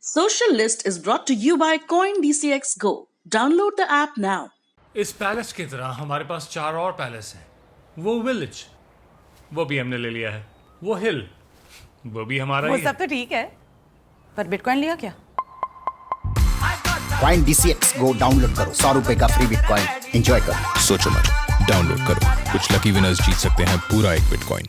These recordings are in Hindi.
Social List is brought to you by CoinDCX Go. Download the app now. इस पैलेस की तरह हमारे पास 4 और पैलेस हैं। वो विलेज, वो भी हमने ले लिया है। वो हिल, वो भी हमारा वो ही सब तो ठीक है, पर बिटकॉइन लिया क्या? CoinDCX Go डाउनलोड करो, 100 रुपए का फ्री बिटकॉइन एंजॉय करो। सोचो मत, डाउनलोड करो। कुछ लकी विनर्स जीत सकते हैं पूरा एक बिटकॉइन।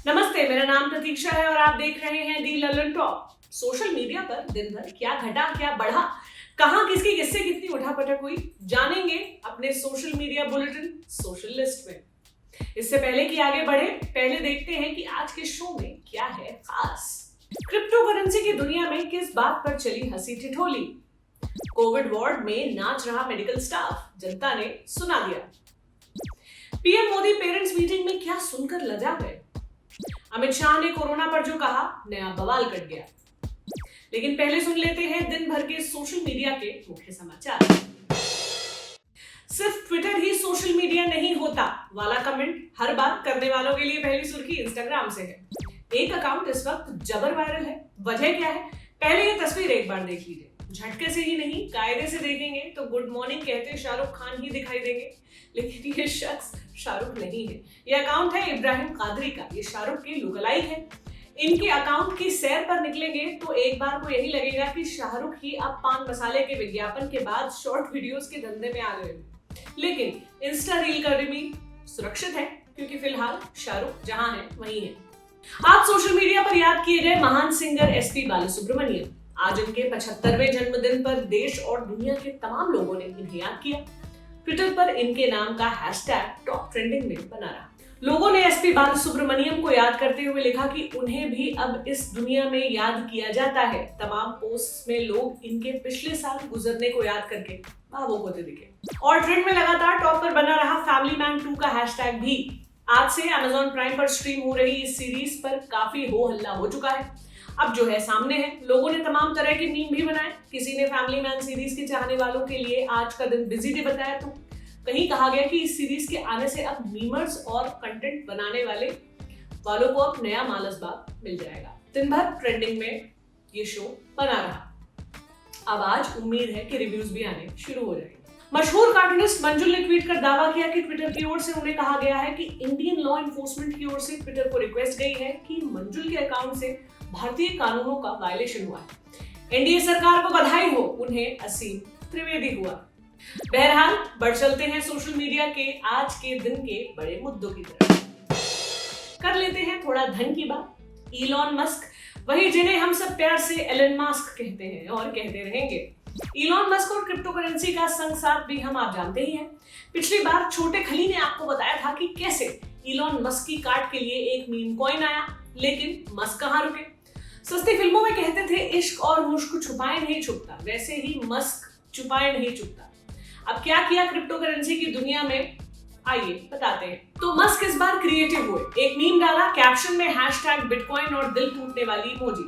नमस्ते, मेरा नाम प्रतीक्षा है और आप देख रहे हैं दी ललन टॉप। सोशल मीडिया पर दिन भर क्या घटा क्या बढ़ा, कहां किसकी किससे कितनी उठापटक हुई, जानेंगे अपने social media bulletin social list में। इससे पहले कि आगे बढ़े, पहले देखते हैं कि आज के शो में क्या है खास। क्रिप्टो करेंसी की दुनिया में किस बात पर चली हंसी ठिठोली। कोविड वार्ड में नाच रहा मेडिकल स्टाफ, जनता ने सुना दिया। पीएम मोदी पेरेंट्स मीटिंग में क्या सुनकर लजा गए। अमित शाह ने कोरोना पर जो कहा, नया बवाल कट गया। लेकिन पहले सुन लेते हैं दिन भर के सोशल मीडिया के मुख्य समाचार। सिर्फ ट्विटर ही सोशल मीडिया नहीं होता वाला कमेंट हर बार करने वालों के लिए पहली सुर्खी इंस्टाग्राम से है। एक अकाउंट इस वक्त जबर वायरल है। वजह क्या है, पहले ये तस्वीर एक बार देख लीजिए। झटके से ही नहीं, कायदे से देखेंगे तो गुड मॉर्निंग कहते शाहरुख खान ही दिखाई देंगे, लेकिन ये शख्स शाहरुख नहीं है। ये अकाउंट है इब्राहिम कादरी का। ये शाहरुख के लुकलाइक है। इनके अकाउंट की सैर पर निकलेंगे तो एक बार को यही लगेगा कि शाहरुख ही अब पान मसाले के विज्ञापन के बाद शॉर्ट वीडियोस के धंधे में आ गए। लेकिन इंस्टा रील का रिमी सुरक्षित है, क्योंकि फिलहाल शाहरुख जहां है वहीं है। आज सोशल मीडिया पर याद किए गए महान सिंगर एसपी बालासुब्रमण्यम। आज इनके 75वें जन्मदिन पर देश और दुनिया के तमाम लोगों ने इन्हें याद किया। ट्विटर पर इनके नाम का हैशटैग टॉप ट्रेंडिंग में बना रहा। लोगों ने एसपी बालासुब्रमण्यम को याद करते हुए लिखा कि उन्हें भी अब इस दुनिया में याद किया जाता है। तमाम पोस्ट में लोग इनके पिछले साल गुजरने को याद करके भावुक होते दिखे। और ट्रेंड में लगातार टॉप पर बना रहा फैमिली मैन 2 का हैशटैग भी। आज से Amazon प्राइम पर स्ट्रीम हो रही इस सीरीज पर काफी हो हल्ला हो चुका है। अब जो है सामने है। लोगों ने तमाम तरह के मीम भी बनाए। किसी ने फैमिली मैन सीरीज के चाहने वालों के लिए आज का दिन बिजी डे बताया, तो कहीं कहा गया कि इस सीरीज के आने से अब मीमर्स और कंटेंट बनाने वालों को अब नया मालसबाग मिल जाएगा। दिन भर ट्रेंडिंग में ये शो बना रहा। अब आज उम्मीद है कि रिव्यूज भी आने शुरू हो जाएंगे। मशहूर कार्टूनिस्ट मंजुल ने ट्वीट कर दावा किया कि ट्विटर की ओर से उन्हें कहा गया है कि इंडियन लॉ एनफोर्समेंट की ओर से ट्विटर को रिक्वेस्ट गई है कि मंजुल के अकाउंट से भारतीय कानूनों का वायलेशन हुआ है। एनडीए सरकार को बधाई हो, उन्हें असीम त्रिवेदी हुआ। बहरहाल बढ़ चलते हैं सोशल मीडिया के आज के दिन के बड़े मुद्दों की तरफ। कर लेते हैं थोड़ा धन की बात। इलॉन मस्क, वही जिन्हें हम सब प्यार से एलन मस्क कहते हैं और कहते रहेंगे। इलॉन मस्क और क्रिप्टो करेंसी का संग साथ भी हम आप जानते ही हैं। पिछली बार छोटे खली ने आपको बताया था कि कैसे इलॉन मस्क की कार्ड के लिए एक मीम कॉइन आया, लेकिन मस्क कहां रुके। सस्ती फिल्मों में कहते थे इश्क और मुश्क छुपाए नहीं छुपता, वैसे ही मस्क छुपाए नहीं छुपता। अब क्या किया क्रिप्टो करेंसी की दुनिया में, आइए बताते हैं। तो मस्क इस बार क्रिएटिव हुए। एक मीम डाला, कैप्शन में हैशटैग बिटकॉइन और दिल टूटने वाली इमोजी।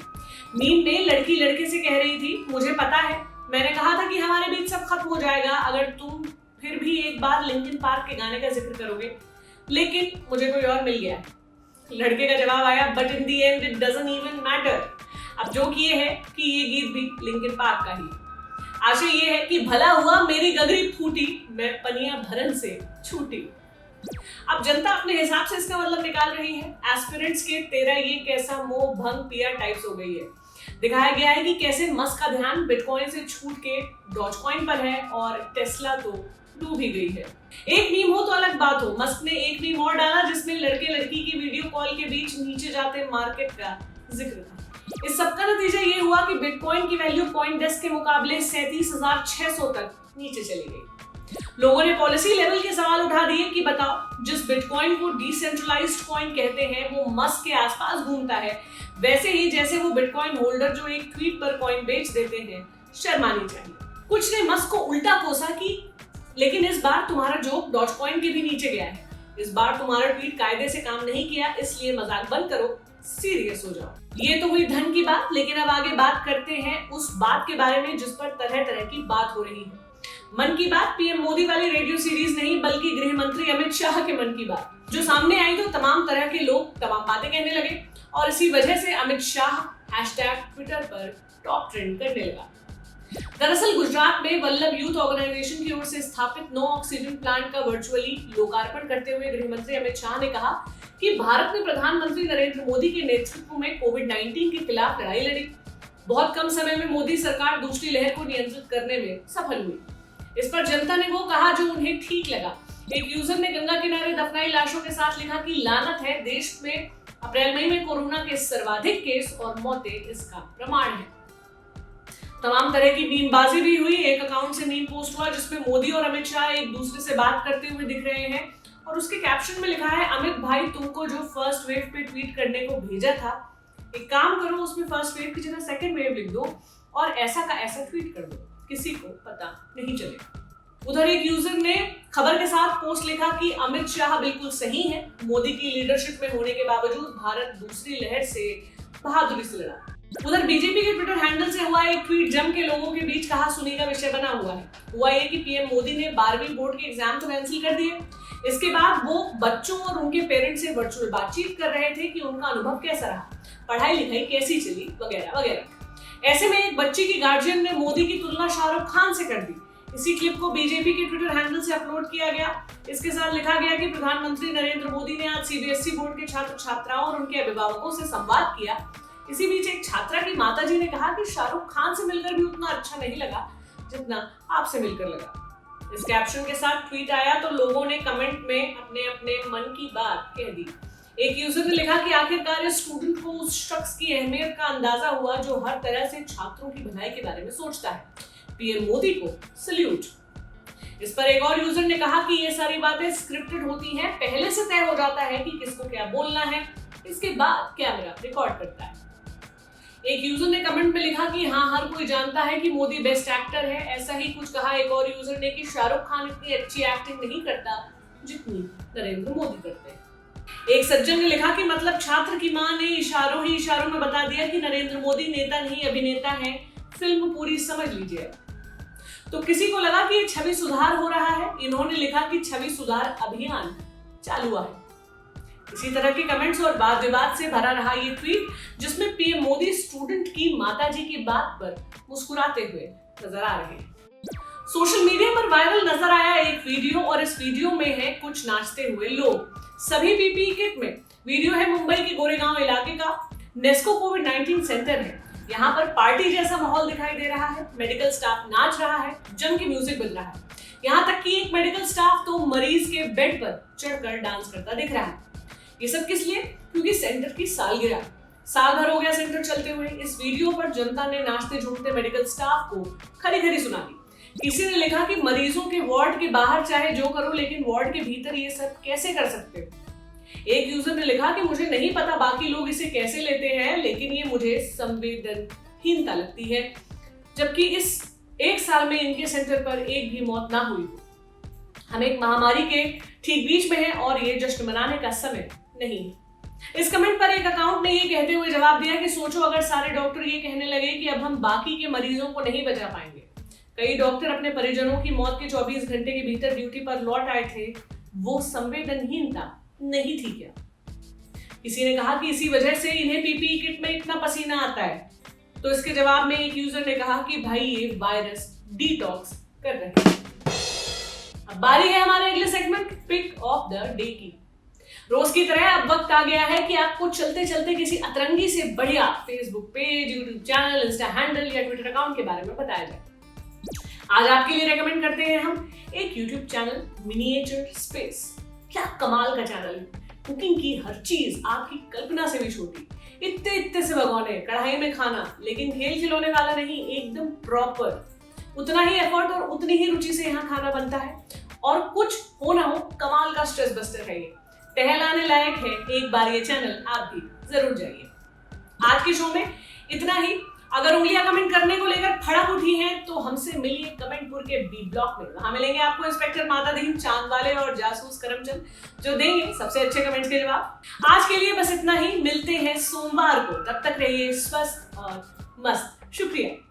मीम में लड़की लड़के से कह रही थी, मुझे पता है, मैंने कहा था कि हमारे बीच सब खत्म हो जाएगा अगर तुम फिर भी एक बार लिंकिन पार्क के गाने का जिक्र करोगे, लेकिन मुझे कोई और मिल गया। लड़के का जवाब आया, but in the and it doesn't even matter. अब जो किए है कि ये गीत भी लिंकिन पार्क का ही। आशा ये है कि भला हुआ मेरी गगरी फूटी, मैं पनिया भरन से छूटी। अब जनता अपने हिसाब से इसका मतलब निकाल रही है। एस्पिरेंट्स के तेरा ये कैसा मोह भंग पिया टाइप्स हो गई है। दिखाया गया है कि कैसे मस्क का ध्यान बिटकॉइन से छूट के डॉजकॉइन पर है और टेस्ला तो डूब ही गई है। एक मीम हो तो अलग बात हो। मस्क ने एक मीम और डाला जिसमें लड़के लड़की की वीडियो कॉल के बीच नीचे जाते मार्केट का जिक्र था। इस सबका नतीजा ये हुआ कि बिटकॉइन की वैल्यू CoinDesk के मुकाबले 37,600 तक नीचे चली गई। लोगों ने पॉलिसी लेवल के सवाल उठा दिए कि बताओ, जिस बिटकॉइन को डिसेंट्रलाइज्ड कॉइन कहते हैं वो मस्क के आसपास घूमता है, वैसे ही जैसे वो बिटकॉइन होल्डर जो एक ट्वीट पर कॉइन बेच देते हैं, शर्मानी चाहिए। कुछ ने मस्क को उल्टा कोसा कि लेकिन इस बार तुम्हारा जोक डॉजकॉइन के भी नीचे गया है। इस बार तुम्हारा ट्वीट कायदे से काम नहीं किया, इसलिए मजाक बंद करो, सीरियस हो जाओ। ये तो हुई धन की बात, लेकिन अब आगे बात करते हैं उस बात के बारे में जिस पर तरह तरह की बात हो रही है। मन की बात पीएम मोदी वाली रेडियो सीरीज नहीं, बल्कि गृह मंत्री अमित शाह के मन की बात। जो सामने आई तो तमाम तरह के लोग तमाम बातें कहने लगे और इसी वजह से अमित शाह #ट्विटर पर टॉप ट्रेंड करने लगा। दरअसल गुजरात में वल्लभ यूथ ऑर्गेनाइजेशन की ओर से स्थापित 9 ऑक्सीजन प्लांट का वर्चुअली लोकार्पण करते हुए गृह मंत्री अमित शाह ने कहा कि भारत ने प्रधानमंत्री नरेंद्र मोदी के नेतृत्व में कोविड-19 के खिलाफ लड़ाई लड़ी। बहुत कम समय में मोदी सरकार दूसरी लहर को नियंत्रित करने में सफल हुई। इस पर जनता ने वो कहा जो उन्हें ठीक लगा। एक यूजर ने गंगा किनारे दफनाई लाशों के साथ लिखा कि लानत है, देश में अप्रैल मई में कोरोना के सर्वाधिक केस और मौतें इसका प्रमाण है। तमाम तरह की मीमबाजी भी हुई। एक अकाउंट से मीम पोस्ट हुआ जिसमें मोदी और अमित शाह एक दूसरे से बात करते हुए दिख रहे हैं और उसके कैप्शन में लिखा है, अमित भाई तुमको जो फर्स्ट वेव पे ट्वीट करने को भेजा था, एक काम करो उसमें फर्स्ट वेव की जगह सेकंड वेव लिख दो और ऐसा का ऐसा ट्वीट कर दो, किसी को पता नहीं चलेगा। उधर एक यूजर ने खबर के साथ पोस्ट लिखा कि अमित शाह बिल्कुल सही है, मोदी की लीडरशिप में होने के बावजूद भारत दूसरी लहर से बहादुरी से लड़ा। उधर बीजेपी के ट्विटर हैंडल से हुआ एक ट्वीट जम के लोगों के बीच कहा सुनी का विषय बना हुआ है। हुआ ये कि पीएम मोदी ने 12वीं बोर्ड के एग्जाम तो कैंसिल कर दिए। इसके बाद वो बच्चों और उनके पेरेंट्स से वर्चुअल बातचीत कर रहे थे कि उनका अनुभव कैसा रहा, पढ़ाई लिखाई कैसी चली, वगैरह वगैरह। ऐसे में एक बच्ची की गार्जियन ने मोदी की तुलना शाहरुख खान से कर दी। इसी क्लिप को बीजेपी के ट्विटर हैंडल से अपलोड किया गया। इसके साथ लिखा गया कि प्रधानमंत्री नरेंद्र मोदी ने आज सीबीएसई बोर्ड के छात्र छात्राओं और उनके अभिभावकों से संवाद किया। इसी बीच एक छात्रा की माताजी ने कहा कि शाहरुख खान से मिलकर भी उतना अच्छा नहीं लगा जितना आपसे मिलकर लगा। इस कैप्शन के साथ ट्वीट आया तो लोगों ने कमेंट में अपने अपने मन की बात कह दी। एक यूजर ने लिखा कि आखिरकार इस स्टूडेंट को उस शख्स की अहमियत का अंदाजा हुआ जो हर तरह से छात्रों की भलाई के बारे में सोचता है। पीएम मोदी को सल्यूट। इस पर एक और यूजर ने कहा कि ये सारी बातें स्क्रिप्टेड होती हैं, पहले से तय हो जाता है कि किसको क्या बोलना है, इसके बाद कैमरा रिकॉर्ड करता है। एक यूजर ने कमेंट में लिखा कि हाँ, हर कोई जानता है कि मोदी बेस्ट एक्टर है। ऐसा ही कुछ कहा एक और यूजर ने कि शाहरुख खान इतनी अच्छी एक्टिंग नहीं करता जितनी नरेंद्र मोदी करते हैं। एक सज्जन ने लिखा कि मतलब छात्र की मां ने इशारों ही इशारों में बता दिया कि नरेंद्र मोदी नेता नहीं अभिनेता है, फिल्म पूरी समझ लीजिए। तो किसी को लगा कि छवि सुधार हो रहा है। इन्होंने लिखा कि छवि सुधार अभियान चालू है। इसी तरह के कमेंट्स और वाद विवाद से भरा रहा ये ट्वीट जिसमें पीएम मोदी स्टूडेंट की माताजी की बात पर मुस्कुराते हुए नजर आ रहे हैं। सोशल मीडिया पर वायरल नजर आया एक वीडियो और इस वीडियो में है कुछ नाचते हुए लोग, सभी पीपीई किट में। वीडियो है मुंबई के गोरेगांव इलाके का। नेस्को कोविड-19 सेंटर है। यहाँ पर पार्टी जैसा माहौल दिखाई दे रहा है। मेडिकल स्टाफ नाच रहा है, जम के म्यूजिक बज रहा है। यहाँ तक कि एक मेडिकल स्टाफ तो मरीज के बेड पर चढ़कर डांस करता दिख रहा है। ये सब किस लिए? क्योंकि सेंटर की सालगिरह, साल भर हो गया सेंटर चलते हुए। इस वीडियो पर जनता ने नाचते झूमते मेडिकल स्टाफ को खरी खरी सुना दी। किसी ने लिखा कि मरीजों के वार्ड के बाहर चाहे जो करो, लेकिन वार्ड के भीतर ये सब कैसे कर सकते हो। एक यूजर ने लिखा कि मुझे नहीं पता बाकी लोग इसे कैसे लेते हैं, लेकिन ये मुझे संवेदनहीनता लगती है, जबकि इस एक साल में इनके सेंटर पर एक भी मौत ना हुई। हम एक महामारी के ठीक बीच में हैं और ये जश्न मनाने का समय नहीं। इस कमेंट पर एक अकाउंट ने ये कहते हुए जवाब दिया कि सोचो अगर सारे डॉक्टर ये कहने लगे कि अब हम बाकी के मरीजों को नहीं बचा पाएंगे। कई डॉक्टर अपने परिजनों की मौत के 24 घंटे के भीतर ड्यूटी पर लौट आए थे, वो संवेदनहीनता नहीं थी क्या? किसी ने कहा कि इसी वजह से इन्हें पीपीई किट में इतना पसीना आता है। तो इसके जवाब में एक यूजर ने कहा कि भाई ये वायरस डिटॉक्स कर रहे हैं। अब बारी है हमारे अगले segment pick of the day की। रोज की तरह अब वक्त आ गया है कि आपको चलते चलते किसी अतरंगी से बढ़िया Facebook page, YouTube channel, Insta handle या ट्विटर अकाउंट के बारे में बताया जाए। आज आपके लिए रेकमेंड करते हैं हम एक यूट्यूब चैनल, मिनिएचर स्पेस। क्या कमाल का चैनल है। कुकिंग की हर चीज आपकी कल्पना से भी छोटी। इतने इतने से भगोने, कढ़ाई में खाना, लेकिन खेल खिलौने वाला नहीं, एकदम प्रॉपर। उतना ही एफर्ट और उतनी ही रुचि से यहाँ खाना बनता है और कुछ हो ना हो कमाल का स्ट्रेस बस्टर है ये। टहलाने लायक है, एक बार ये चैनल आप भी जरूर जाइए। आज के शो में इतना ही। अगर उंगलियां कमेंट करने को लेकर फड़क उठी हैं तो हमसे मिलिए कमेंटपुर के बी ब्लॉक में। वहां मिलेंगे आपको इंस्पेक्टर मातादीन, चांद वाले और जासूस करमचंद, जो देंगे सबसे अच्छे कमेंट्स के जवाब। आज के लिए बस इतना ही। मिलते हैं सोमवार को। तब तक रहिए स्वस्थ और मस्त। शुक्रिया।